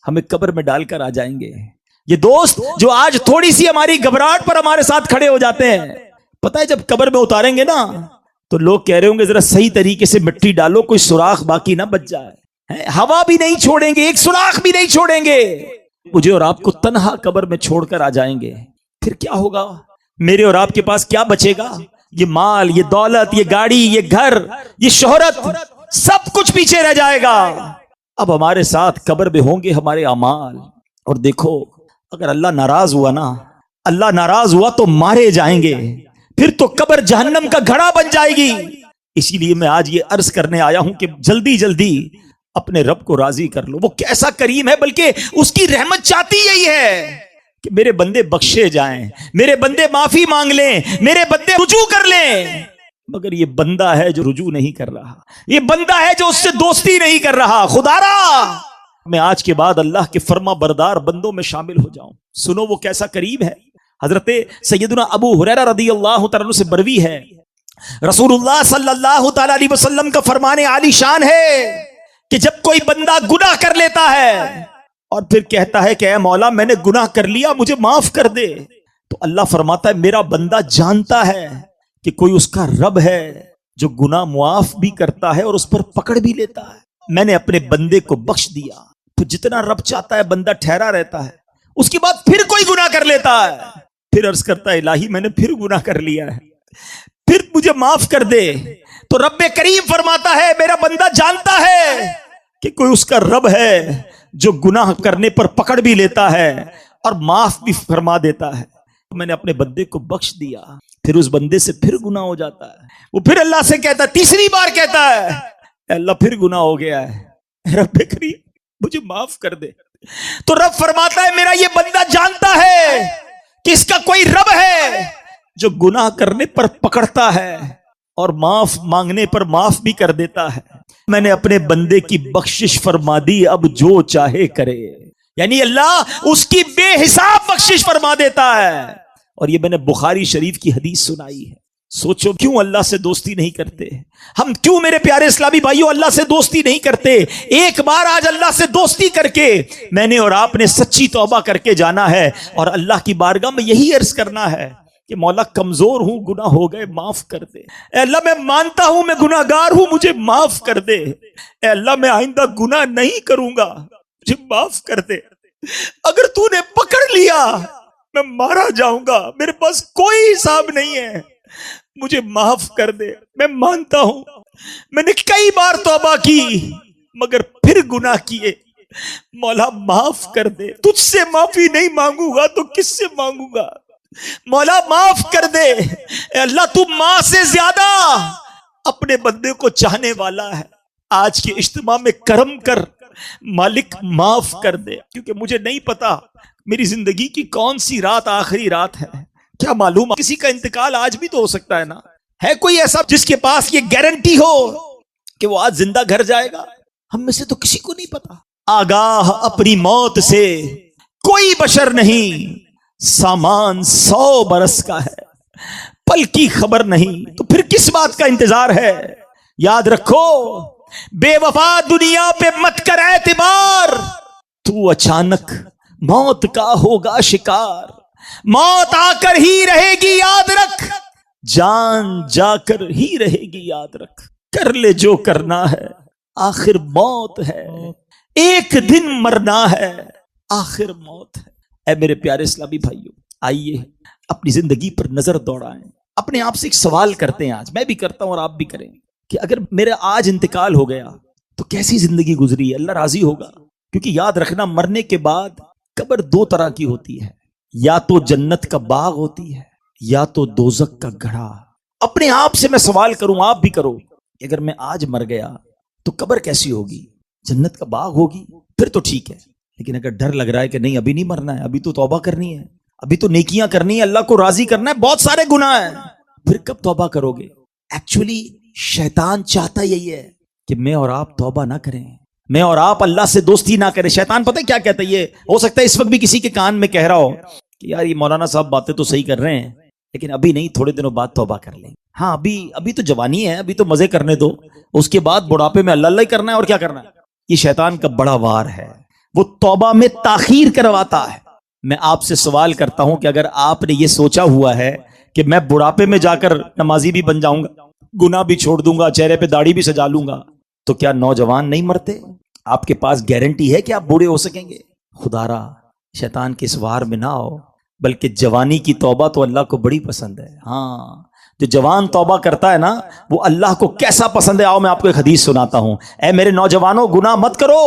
ہمیں قبر میں ڈال کر آ جائیں گے۔ یہ دوست جو آج تھوڑی سی ہماری گھبراہٹ پر ہمارے ساتھ کھڑے ہو جاتے ہیں، پتہ ہے جب قبر میں اتاریں گے نا تو لوگ کہہ رہے ہوں گے ذرا صحیح طریقے سے مٹی ڈالو، کوئی سوراخ باقی نہ بچ جائے، ہوا بھی نہیں چھوڑیں گے، ایک سوراخ بھی نہیں چھوڑیں گے، مجھے اور آپ کو تنہا قبر میں چھوڑ کر آ جائیں گے۔ پھر کیا ہوگا؟ میرے اور آپ کے پاس کیا بچے گا؟ یہ مال، یہ دولت، یہ گاڑی، یہ گھر، یہ شہرت، سب کچھ پیچھے رہ جائے گا۔ اب ہمارے ساتھ قبر میں ہوں گے ہمارے اعمال۔ اور دیکھو، اگر اللہ ناراض ہوا نا، اللہ ناراض ہوا تو مارے جائیں گے، پھر تو قبر جہنم کا گھڑا بن جائے گی۔ اسی لیے میں آج یہ عرض کرنے آیا ہوں کہ جلدی جلدی اپنے رب کو راضی کر لو۔ وہ کیسا کریم ہے، بلکہ اس کی رحمت چاہتی یہی ہے کہ میرے بندے بخشے جائیں، میرے بندے معافی مانگ لیں، میرے بندے رجوع کر لیں۔ مگر یہ بندہ ہے جو رجوع نہیں کر رہا، یہ بندہ ہے جو اس سے دوستی نہیں کر رہا۔ خدا را میں آج کے بعد اللہ کے فرما بردار بندوں میں شامل ہو جاؤں۔ سنو وہ کیسا کریم ہے۔ حضرت سیدنا ابو ہریرہ رضی اللہ تعالیٰ عنہ سے بروی ہے، رسول اللہ صلی اللہ تعالیٰ علیہ وسلم کا فرمان عالی شان ہے کہ جب کوئی بندہ گناہ کر لیتا ہے اور پھر کہتا ہے کہ اے مولا میں نے گناہ کر لیا، مجھے معاف کر دے، تو اللہ فرماتا ہے میرا بندہ جانتا ہے کہ کوئی اس کا رب ہے جو گناہ معاف بھی کرتا ہے اور اس پر پکڑ بھی لیتا ہے۔ میں نے اپنے بندے کو بخش دیا۔ تو جتنا رب چاہتا ہے بندہ ٹھہرا رہتا ہے، اس کے بعد پھر کوئی گناہ کر لیتا ہے، پھر عرض کرتا ہے الہی میں نے پھر گناہ کر لیا ہے، پھر مجھے معاف کر دے۔ تو رب کریم فرماتا ہے میرا بندہ جانتا ہے کہ کوئی اس کا رب ہے جو گناہ کرنے پر پکڑ بھی لیتا ہے اور معاف بھی فرما دیتا ہے۔ میں نے اپنے بندے کو بخش دیا، پھر اس بندے سے پھر گناہ ہو جاتا ہے، وہ پھر اللہ سے کہتا ہے، تیسری بار کہتا ہے اے اللہ پھر گناہ ہو گیا ہے، رب کریم مجھے معاف کر دے۔ تو رب فرماتا ہے میرا یہ بندہ جانتا ہے کہ اس کا کوئی رب ہے جو گناہ کرنے پر پکڑتا ہے اور معاف مانگنے پر معاف بھی کر دیتا ہے۔ میں نے اپنے بندے کی بخشش فرما دی، اب جو چاہے کرے۔ یعنی اللہ اس کی بے حساب بخشش فرما دیتا ہے۔ اور یہ میں نے بخاری شریف کی حدیث سنائی ہے۔ سوچو کیوں اللہ سے دوستی نہیں کرتے ہم، کیوں میرے پیارے اسلامی بھائیوں اللہ سے دوستی نہیں کرتے؟ ایک بار آج اللہ سے دوستی کر کے میں نے اور آپ نے سچی توبہ کر کے جانا ہے، اور اللہ کی بارگاہ میں یہی عرض کرنا ہے کہ مولا کمزور ہوں، گناہ ہو گئے، معاف کر دے۔ اے اللہ میں مانتا ہوں میں گناہ گار ہوں، مجھے معاف کر دے۔ اے اللہ میں آئندہ گناہ نہیں کروں گا، مجھے معاف کر دے۔ اگر تو نے پکڑ لیا میں مارا جاؤں گا، میرے پاس کوئی حساب نہیں ہے، مجھے معاف کر دے۔ میں مانتا ہوں میں نے کئی بار توبہ کی مگر پھر گناہ کیے، مولا معاف کر دے۔ تجھ سے معافی نہیں مانگوں گا تو کس سے مانگوں گا؟ مولا معاف کر دے۔ اے اللہ تو ماں سے زیادہ اپنے بندے کو چاہنے والا ہے، آج کے اجتماع میں کرم کر مالک، معاف کر دے، کیونکہ مجھے نہیں پتا میری زندگی کی کون سی رات آخری رات ہے، کیا معلوم کسی کا انتقال آج بھی تو ہو سکتا ہے نا۔ ہے کوئی ایسا جس کے پاس یہ گارنٹی ہو کہ وہ آج زندہ گھر جائے گا؟ ہم میں سے تو کسی کو نہیں پتا۔ آگاہ اپنی موت سے کوئی بشر نہیں، سامان 100 برس کا ہے، پل کی خبر نہیں، تو پھر کس بات کا انتظار ہے؟ یاد رکھو بے وفا دنیا پہ مت کر اعتبار، تو اچانک موت کا ہوگا شکار، موت آ کر ہی رہے گی یاد رکھ، جان جا کر ہی رہے گی یاد رکھ، کر لے جو کرنا ہے آخر موت ہے، ایک دن مرنا ہے آخر موت ہے۔ اے میرے پیارے اسلامی بھائیوں، آئیے اپنی زندگی پر نظر دوڑائیں، اپنے آپ سے ایک سوال کرتے ہیں، آج میں بھی کرتا ہوں اور آپ بھی کریں کہ اگر میرا آج انتقال ہو گیا تو کیسی زندگی گزری ہے؟ اللہ راضی ہوگا؟ کیونکہ یاد رکھنا مرنے کے بعد قبر 2 طرح کی ہوتی ہے، یا تو جنت کا باغ ہوتی ہے یا تو دوزخ کا گڑھا۔ اپنے آپ سے میں سوال کروں، آپ بھی کرو کہ اگر میں آج مر گیا تو قبر کیسی ہوگی؟ جنت کا باغ ہوگی؟ پھر تو ٹھیک ہے، لیکن اگر ڈر لگ رہا ہے کہ نہیں ابھی نہیں مرنا ہے، ابھی تو توبہ کرنی ہے، ابھی تو نیکیاں کرنی ہے، اللہ کو راضی کرنا ہے، بہت سارے گناہ ہیں، پھر کب توبہ کرو گے؟ ایکچولی شیطان چاہتا یہی ہے کہ میں اور آپ توبہ نہ کریں، میں اور آپ اللہ سے دوستی نہ کریں۔ شیطان پتہ کیا کہتا ہے؟ یہ ہو سکتا ہے اس وقت بھی کسی کے کان میں کہہ رہا ہو کہ یار یہ مولانا صاحب باتیں تو صحیح کر رہے ہیں، لیکن ابھی نہیں، تھوڑے دنوں بعد توبہ کر لیں۔ ہاں ابھی تو جوانی ہے، ابھی تو مزے کرنے دو، اس کے بعد بڑھاپے میں اللہ اللہ ہی کرنا ہے اور کیا کرنا ہے۔ یہ شیطان کا بڑا وار ہے، وہ توبہ میں تاخیر کرواتا ہے۔ میں آپ سے سوال کرتا ہوں کہ اگر آپ نے یہ سوچا ہوا ہے کہ میں بڑھاپے میں جا کر نمازی بھی بن جاؤں گا، گناہ بھی چھوڑ دوں گا، چہرے پہ داڑھی بھی سجا لوں گا، تو کیا نوجوان نہیں مرتے؟ آپ کے پاس گارنٹی ہے کہ آپ بوڑھے ہو سکیں گے؟ خدا را شیطان کے اس وار میں نہ آؤ، بلکہ جوانی کی توبہ تو اللہ کو بڑی پسند ہے۔ ہاں، جو جوان توبہ کرتا ہے نا وہ اللہ کو کیسا پسند ہے، آؤ میں آپ کو ایک حدیث سناتا ہوں۔ اے میرے نوجوانوں، گناہ مت کرو،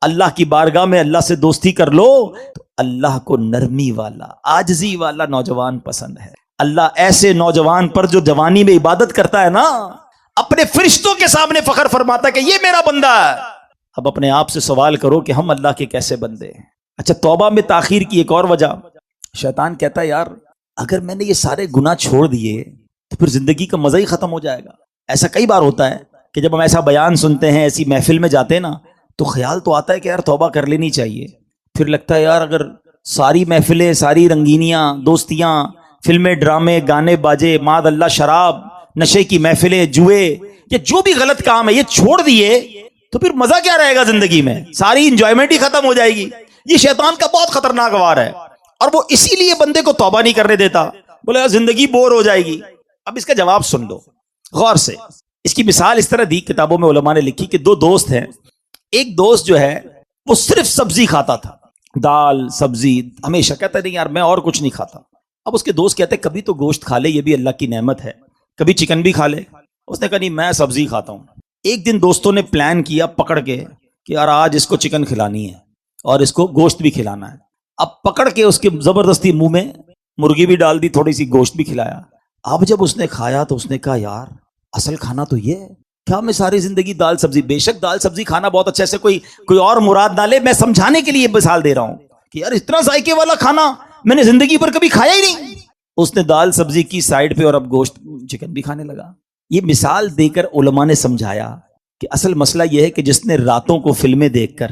اللہ کی بارگاہ میں اللہ سے دوستی کر لو، تو اللہ کو نرمی والا، عاجزی والا نوجوان پسند ہے۔ اللہ ایسے نوجوان پر جو جوانی میں عبادت کرتا ہے نا، اپنے فرشتوں کے سامنے فخر فرماتا ہے کہ یہ میرا بندہ ہے۔ اب اپنے آپ سے سوال کرو کہ ہم اللہ کے کیسے بندے ہیں؟ اچھا، توبہ میں تاخیر کی ایک اور وجہ، شیطان کہتا ہے یار اگر میں نے یہ سارے گناہ چھوڑ دیے تو پھر زندگی کا مزہ ہی ختم ہو جائے گا۔ ایسا کئی بار ہوتا ہے کہ جب ہم ایسا بیان سنتے ہیں، ایسی محفل میں جاتے ہیں نا، تو خیال تو آتا ہے کہ یار توبہ کر لینی چاہیے، پھر لگتا ہے یار اگر ساری محفلیں، ساری رنگینیاں، دوستیاں، فلمیں، ڈرامے، گانے باجے، معاذ اللہ شراب، نشے کی محفلیں، جوئے، یہ جو بھی غلط کام ہے یہ چھوڑ دیے تو پھر مزہ کیا رہے گا زندگی میں؟ ساری انجوائمنٹ ہی ختم ہو جائے گی۔ یہ شیطان کا بہت خطرناک وار ہے، اور وہ اسی لیے بندے کو توبہ نہیں کرنے دیتا، بولے یار زندگی بور ہو جائے گی۔ اب اس کا جواب سن لو غور سے۔ اس کی مثال اس طرح دی، کتابوں میں علماء نے لکھی کہ 2 دوست ہیں، ایک دوست جو ہے وہ صرف سبزی کھاتا تھا، دال سبزی، ہمیشہ کہتا نہیں یار میں اور کچھ نہیں کھاتا۔ اب اس کے دوست کہتے کبھی تو گوشت کھا لے، یہ بھی اللہ کی نعمت ہے، کبھی چکن بھی کھا لے۔ اس نے کہا نہیں میں سبزی کھاتا ہوں۔ ایک دن دوستوں نے پلان کیا پکڑ کے کہ یار آج اس کو چکن کھلانی ہے اور اس کو گوشت بھی کھلانا ہے۔ اب پکڑ کے اس کے زبردستی منہ میں مرغی بھی ڈال دی، تھوڑی سی گوشت بھی کھلایا۔ اب جب اس نے کھایا تو اس نے کہا یار اصل کھانا تو یہ ہے، کیا میں ساری زندگی دال سبزی؟ بے شک دال سبزی کھانا بہت اچھا ہے، سے کوئی اور مراد نہ لے، میں سمجھانے کے لیے مثال دے رہا ہوں کہ یار اتنا ذائقے والا کھانا میں نے زندگی پر کبھی کھایا ہی نہیں۔ اس نے دال سبزی کی سائڈ پہ اور اب گوشت چکن بھی کھانے لگا۔ یہ مثال دے کر علماء نے سمجھایا کہ اصل مسئلہ یہ ہے کہ جس نے راتوں کو فلمیں دیکھ کر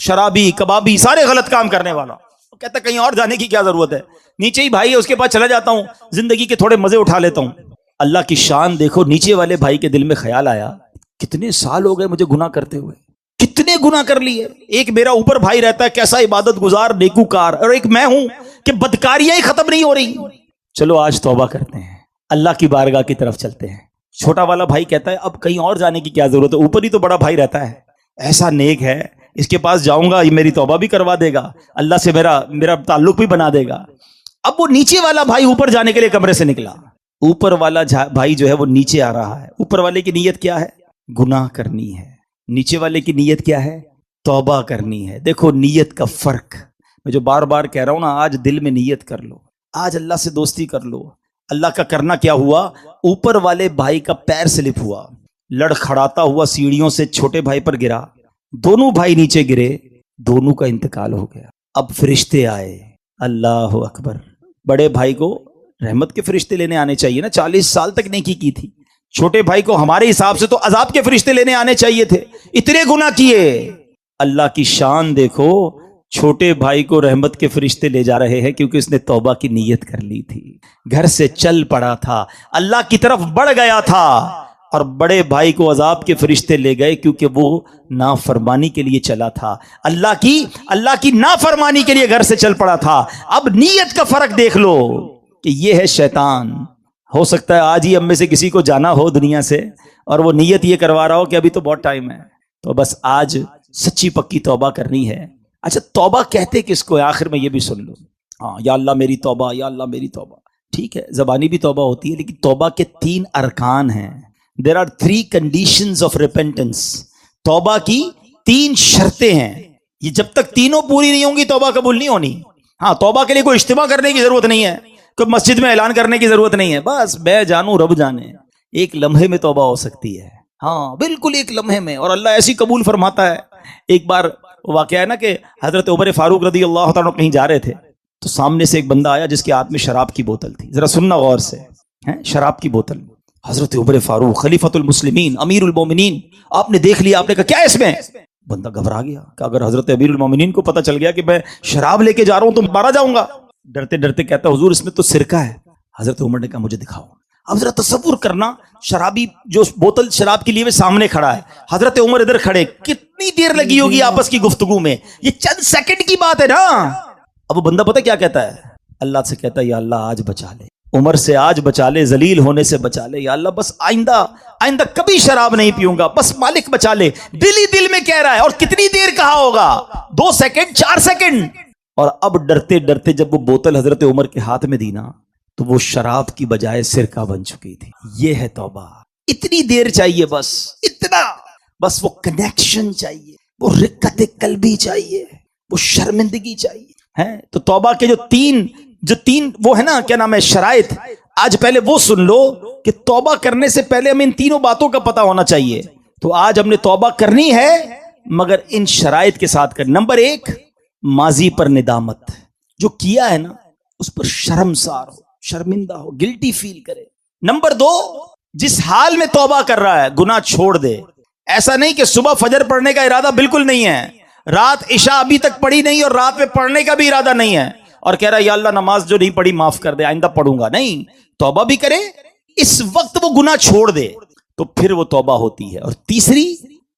شرابی کبابی سارے غلط کام کرنے والا، وہ کہتا ہے کہیں اور جانے کی کیا ضرورت ہے، نیچے ہی بھائی ہے اس کے پاس چلا جاتا ہوں، زندگی کے تھوڑے مزے اٹھا لیتا ہوں۔ اللہ کی شان دیکھو، نیچے والے بھائی کے دل میں خیال آیا کتنے سال ہو گئے مجھے گناہ کرتے ہوئے، کتنے گناہ کر لیے، ایک میرا اوپر بھائی رہتا ہے کیسا عبادت گزار نیکوکار، اور ایک میں ہوں کہ بدکاریاں ہی ختم نہیں ہو رہی، چلو آج توبہ کرتے ہیں، اللہ کی بارگاہ کی طرف چلتے ہیں۔ چھوٹا والا بھائی کہتا ہے اب کہیں اور جانے کی کیا ضرورت ہے، اوپر ہی تو بڑا بھائی رہتا ہے، ایسا نیک ہے، اس کے پاس جاؤں گا یہ میری توبہ بھی کروا دے گا، اللہ سے میرا تعلق بھی بنا دے گا۔ اب وہ نیچے والا بھائی اوپر جانے کے لیے کمرے سے نکلا، اوپر والا بھائی جو ہے وہ نیچے آ رہا ہے، اوپر والے کی نیت کیا ہے؟ گناہ کرنی ہے، نیچے والے کی نیت کیا ہے؟ توبہ کرنی ہے۔ دیکھو نیت کا فرق، میں جو بار بار کہہ رہا ہوں نا، آج دل میں نیت کر لو، آج اللہ سے دوستی کر لو۔ اللہ کا کرنا کیا ہوا؟ اوپر والے بھائی کا پیر سلپ ہوا، لڑکھڑاتا ہوا سیڑھیوں سے چھوٹے بھائی پر گرا، دونوں بھائی نیچے گرے، دونوں کا انتقال ہو گیا۔ اب فرشتے آئے، اللہ اکبر، بڑے بھائی کو رحمت کے فرشتے لینے آنے چاہیے نا، 40 سال تک نیکی کی تھی، چھوٹے بھائی کو ہمارے حساب سے تو عذاب کے فرشتے لینے آنے چاہیے تھے، اتنے گناہ کیے۔ اللہ کی شان دیکھو، چھوٹے بھائی کو رحمت کے فرشتے لے جا رہے ہیں کیونکہ اس نے توبہ کی نیت کر لی تھی، گھر سے چل پڑا تھا، اللہ کی طرف بڑھ گیا تھا، اور بڑے بھائی کو عذاب کے فرشتے لے گئے کیونکہ وہ نافرمانی کے لیے چلا تھا، اللہ کی نافرمانی کے لیے گھر سے چل پڑا تھا۔ اب نیت کا فرق دیکھ لو کہ یہ ہے شیطان۔ ہو سکتا ہے آج ہی ہم میں سے کسی کو جانا ہو دنیا سے اور وہ نیت یہ کروا رہا ہو کہ ابھی تو بہت ٹائم ہے، تو بس آج سچی پکی توبہ کرنی ہے۔ اچھا توبہ کہتے کس کو ہے؟ آخر میں یہ بھی سن لو، ہاں یا اللہ میری توبہ، یا اللہ میری توبہ، ٹھیک ہے زبانی بھی توبہ ہوتی ہے، لیکن توبہ کے 3 ارکان ہیں۔ There are 3 conditions of repentance۔ توبہ کی 3 شرطیں ہیں، یہ جب تک تینوں پوری نہیں ہوں گی توبہ قبول نہیں ہونی۔ ہاں توبہ کے لیے کوئی اجتماع کرنے کی ضرورت نہیں ہے، کوئی مسجد میں اعلان کرنے کی ضرورت نہیں ہے، بس میں جانوں رب جانے، ایک لمحے میں توبہ ہو سکتی ہے، ہاں بالکل ایک لمحے میں، اور اللہ ایسی قبول فرماتا ہے۔ ایک بار واقعہ ہے نا کہ حضرت عمر فاروق رضی اللہ تعالیٰ کہیں جا رہے تھے تو سامنے سے ایک بندہ آیا جس کے ہاتھ میں شراب کی بوتل تھی، ذرا سننا غور سے، شراب کی بوتل۔ حضرت عمر فاروق خلیفۃ المسلمین امیر المومنین، آپ نے دیکھ لیا، آپ نے کہا کیا ہے اس میں؟ بندہ گھبرا گیا کہ اگر حضرت امیر المومنین کو پتہ چل گیا کہ میں شراب لے کے جا رہا ہوں تو مارا جاؤں گا۔ ڈرتے ڈرتے کہتا حضور اس میں تو سرکہ ہے۔ حضرت عمر نے کہا مجھے دکھاؤ۔ اب ذرا تصور کرنا، شرابی جو بوتل شراب کی لیے ہوئے سامنے کھڑا ہے، حضرت عمر ادھر کھڑے، کتنی دیر لگی ہوگی آپس کی گفتگو میں، یہ چند سیکنڈ کی بات ہے نا۔ اب وہ بندہ پتہ کیا کہتا ہے؟ اللہ سے کہتا ہے یا اللہ آج بچا لے، عمر سے آج بچا لے، ذلیل ہونے سے بچا لے، یا اللہ بس آئندہ کبھی شراب نہیں پیوں گا، بس مالک بچا لے۔ دل ہی دل میں کہہ رہا ہے، اور کتنی دیر کہا ہوگا؟ 2 سیکنڈ 4 سیکنڈ۔ اور اب ڈرتے ڈرتے جب وہ بوتل حضرت عمر کے ہاتھ میں دی نا تو وہ شراب کی بجائے سرکہ بن چکی تھی۔ یہ ہے توبہ، اتنی دیر چاہیے، بس اتنا، بس وہ کنیکشن چاہیے، وہ رقت قلبی چاہیے، وہ شرمندگی چاہیے، ہے تو توبہ کے جو تین وہ ہے نا، کیا نام ہے، شرائط، آج پہلے وہ سن لو کہ توبہ کرنے سے پہلے ہمیں ان تینوں باتوں کا پتہ ہونا چاہیے۔ تو آج ہم نے توبہ کرنی ہے مگر ان شرائط کے ساتھ کرنی۔ نمبر 1، ماضی پر ندامت، جو کیا ہے نا اس پر شرمسار ہو، شرمندہ ہو، گلٹی فیل کرے۔ نمبر 2، جس حال میں توبہ کر رہا ہے گناہ چھوڑ دے، ایسا نہیں کہ صبح فجر پڑھنے کا ارادہ بالکل نہیں ہے، رات عشاء ابھی تک پڑھی نہیں اور رات میں پڑھنے کا بھی ارادہ نہیں ہے، اور کہہ رہا ہے یا اللہ نماز جو نہیں پڑھی معاف کر دے، آئندہ پڑھوں گا، نہیں، توبہ بھی کرے، اس وقت وہ گناہ چھوڑ دے تو پھر وہ توبہ ہوتی ہے۔ اور تیسری،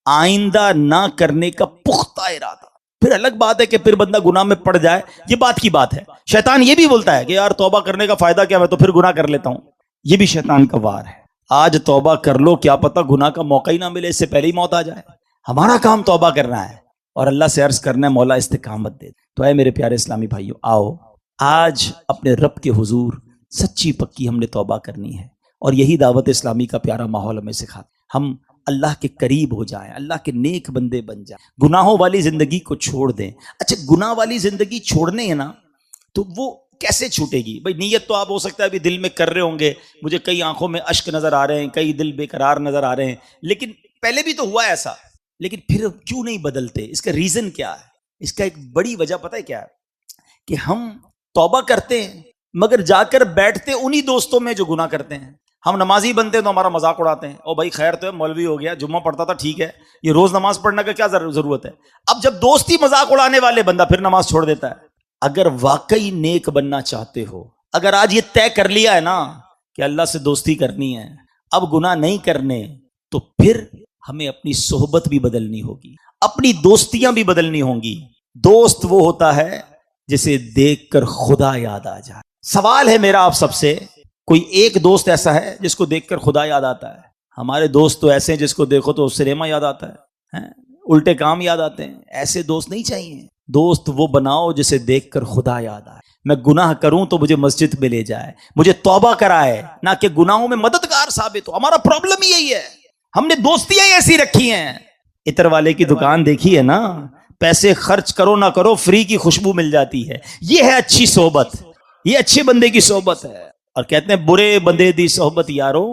آئندہ نہ کرنے کا پختہ ارادہ۔ پھر الگ بات ہے کہ پھر بندہ گناہ میں پڑ جائے، یہ بات کی بات ہے۔ شیطان یہ بھی بولتا ہے کہ یار توبہ کرنے کا فائدہ کیا، میں تو پھر گناہ کر لیتا ہوں، یہ بھی شیطان کا وار ہے۔ آج توبہ کر لو، کیا پتہ گناہ کا موقع ہی نہ ملے، اس سے پہلے ہی موت آ جائے۔ ہمارا کام توبہ کرنا ہے اور اللہ سے عرض کرنا ہے مولا استقامت دے۔ تو اے میرے پیارے اسلامی بھائیو، آؤ آج اپنے رب کے حضور سچی پکی ہم نے توبہ کرنی ہے، اور یہی دعوت اسلامی کا پیارا ماحول ہمیں سکھاتا ہے۔ ہم اللہ کے قریب ہو جائیں، اللہ کے نیک بندے بن جائیں، گناہوں والی زندگی کو چھوڑ دیں۔ اچھا گناہ والی زندگی چھوڑنے ہے نا تو وہ کیسے چھوٹے گی؟ بھئی نیت تو آپ ہو سکتا ہے ابھی دل میں کر رہے ہوں گے، مجھے کئی آنکھوں میں اشک نظر آ رہے ہیں، کئی دل بے قرار نظر آ رہے ہیں، لیکن پہلے بھی تو ہوا ہے ایسا، لیکن پھر کیوں نہیں بدلتے؟ اس کا ریزن کیا ہے؟ اس کا ایک بڑی وجہ پتہ ہے کیا ہے؟ کہ ہم توبہ کرتے ہیں مگر جا کر بیٹھتے انہی دوستوں میں جو گناہ کرتے ہیں، ہم نمازی بنتے ہیں تو ہمارا مذاق اڑاتے ہیں، او بھائی خیر تو ہے، مولوی ہو گیا، جمعہ پڑھتا تھا، ٹھیک ہے، یہ روز نماز پڑھنے کا کیا ضرورت ہے؟ اب جب دوستی مذاق اڑانے والے، بندہ پھر نماز چھوڑ دیتا ہے۔ اگر واقعی نیک بننا چاہتے ہو، اگر آج یہ طے کر لیا ہے نا کہ اللہ سے دوستی کرنی ہے، اب گناہ نہیں کرنے، تو پھر ہمیں اپنی صحبت بھی بدلنی ہوگی، اپنی دوستیاں بھی بدلنی ہوں گی۔ دوست وہ ہوتا ہے جسے دیکھ کر خدا یاد آ جائے۔ سوال ہے میرا آپ سب سے، کوئی ایک دوست ایسا ہے جس کو دیکھ کر خدا یاد آتا ہے؟ ہمارے دوست تو ایسے ہیں جس کو دیکھو تو سنیما یاد آتا ہے، الٹے کام یاد آتے ہیں۔ ایسے دوست نہیں چاہیے۔ دوست وہ بناؤ جسے دیکھ کر خدا یاد آئے، میں گناہ کروں تو مجھے مسجد میں لے جائے، مجھے توبہ کرائے، نہ کہ گناہوں میں مددگار ثابت ہو۔ ہمارا پرابلم یہی ہے، ہم نے دوستیاں ایسی رکھی ہیں۔ عطر والے کی دکان دیکھی ہے نا، پیسے خرچ کرو نہ کرو فری کی خوشبو مل جاتی ہے۔ یہ ہے اچھی صحبت، یہ اچھے بندے کی صحبت ہے۔ اور کہتے ہیں برے بندے دی صحبت یارو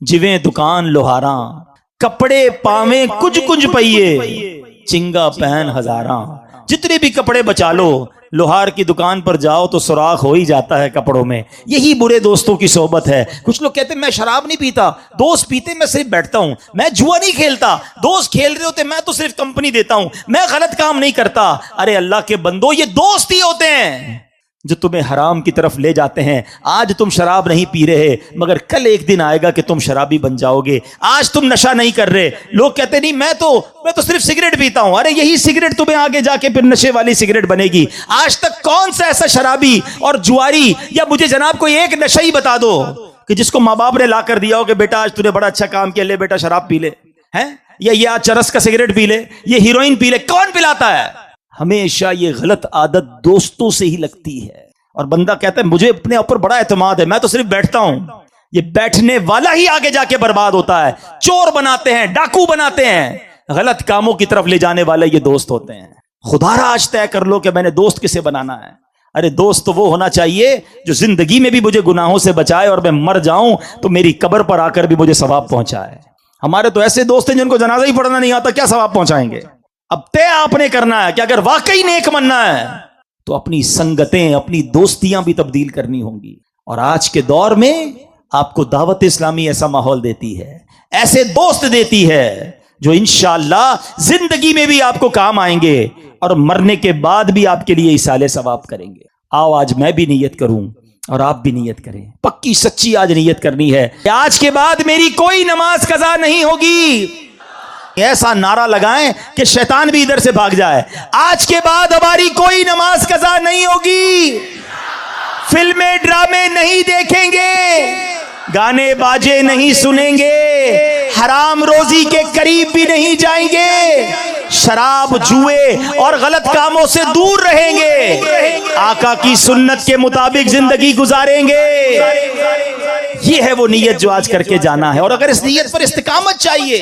جویں دکان لوہاراں، کپڑے پاویں کچھ کچھ پئیے چنگا پہن ہزاراں۔ جتنے بھی کپڑے بچا لو، لوہار کی دکان پر جاؤ تو سوراخ ہو ہی جاتا ہے کپڑوں میں۔ یہی برے دوستوں کی صحبت ہے۔ کچھ لوگ کہتے ہیں میں شراب نہیں پیتا، دوست پیتے میں صرف بیٹھتا ہوں، میں جوا نہیں کھیلتا، دوست کھیل رہے ہوتے میں تو صرف کمپنی دیتا ہوں، میں غلط کام نہیں کرتا۔ ارے اللہ کے بندو، یہ دوست ہی ہوتے ہیں جو تمہیں حرام کی طرف لے جاتے ہیں۔ آج تم شراب نہیں پی رہے، مگر کل ایک دن آئے گا کہ تم شرابی بن جاؤ گے۔ آج تم نشہ نہیں کر رہے، لوگ کہتے نہیں میں تو صرف سگریٹ پیتا ہوں۔ ارے یہی سگریٹ تمہیں آگے جا کے پھر نشے والی سگریٹ بنے گی۔ آج تک کون سا ایسا شرابی اور جواری، یا مجھے جناب کوئی ایک نشہ ہی بتا دو کہ جس کو ماں باپ نے لا کر دیا ہو کہ بیٹا آج تو نے بڑا اچھا کام کیا، لے بیٹا شراب پی لے، ہیں، یا یہ آج چرس کا سگریٹ پی لے، یہ ہیروئن پی لے۔ کون پلاتا ہے؟ ہمیشہ یہ غلط عادت دوستوں سے ہی لگتی ہے۔ اور بندہ کہتا ہے مجھے اپنے اوپر بڑا اعتماد ہے، میں تو صرف بیٹھتا ہوں۔ یہ بیٹھنے والا ہی آگے جا کے برباد ہوتا ہے۔ چور بناتے ہیں، ڈاکو بناتے ہیں، غلط کاموں کی طرف لے جانے والے یہ دوست ہوتے ہیں۔ خدا را آج طے کر لو کہ میں نے دوست کسے بنانا ہے۔ ارے دوست تو وہ ہونا چاہیے جو زندگی میں بھی مجھے گناہوں سے بچائے، اور میں مر جاؤں تو میری قبر پر آ کر بھی مجھے ثواب پہنچائے۔ ہمارے تو ایسے دوست ہیں جن کو جنازہ ہی پڑھنا نہیں آتا، کیا ثواب پہنچائیں گے؟ اب طے آپ نے کرنا ہے کہ اگر واقعی نیک بننا ہے تو اپنی سنگتیں، اپنی دوستیاں بھی تبدیل کرنی ہوں گی۔ اور آج کے دور میں آپ کو دعوت اسلامی ایسا ماحول دیتی ہے، ایسے دوست دیتی ہے جو انشاءاللہ زندگی میں بھی آپ کو کام آئیں گے اور مرنے کے بعد بھی آپ کے لیے ایصال ثواب کریں گے۔ آؤ آج میں بھی نیت کروں اور آپ بھی نیت کریں، پکی سچی آج نیت کرنی ہے کہ آج کے بعد میری کوئی نماز قضا نہیں ہوگی۔ ایسا نعرہ لگائیں کہ شیطان بھی ادھر سے بھاگ جائے، آج کے بعد ہماری کوئی نماز قضا نہیں ہوگی، فلمیں ڈرامے نہیں دیکھیں گے، گانے باجے نہیں سنیں گے، حرام روزی کے قریب بھی نہیں جائیں گے، شراب جوئے اور غلط کاموں سے دور رہیں گے، آقا کی سنت کے مطابق زندگی گزاریں گے۔ یہ ہے وہ نیت جو آج کر کے جانا ہے۔ اور اگر اس نیت پر استقامت چاہیے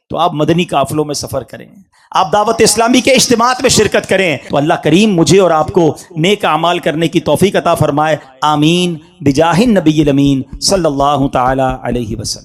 تو آپ مدنی قافلوں میں سفر کریں، آپ دعوت اسلامی کے اجتماعات میں شرکت کریں، تو اللہ کریم مجھے اور آپ کو نیک اعمال کرنے کی توفیق عطا فرمائے۔ آمین بجاہ النبی الامین صلی اللہ تعالی علیہ وسلم۔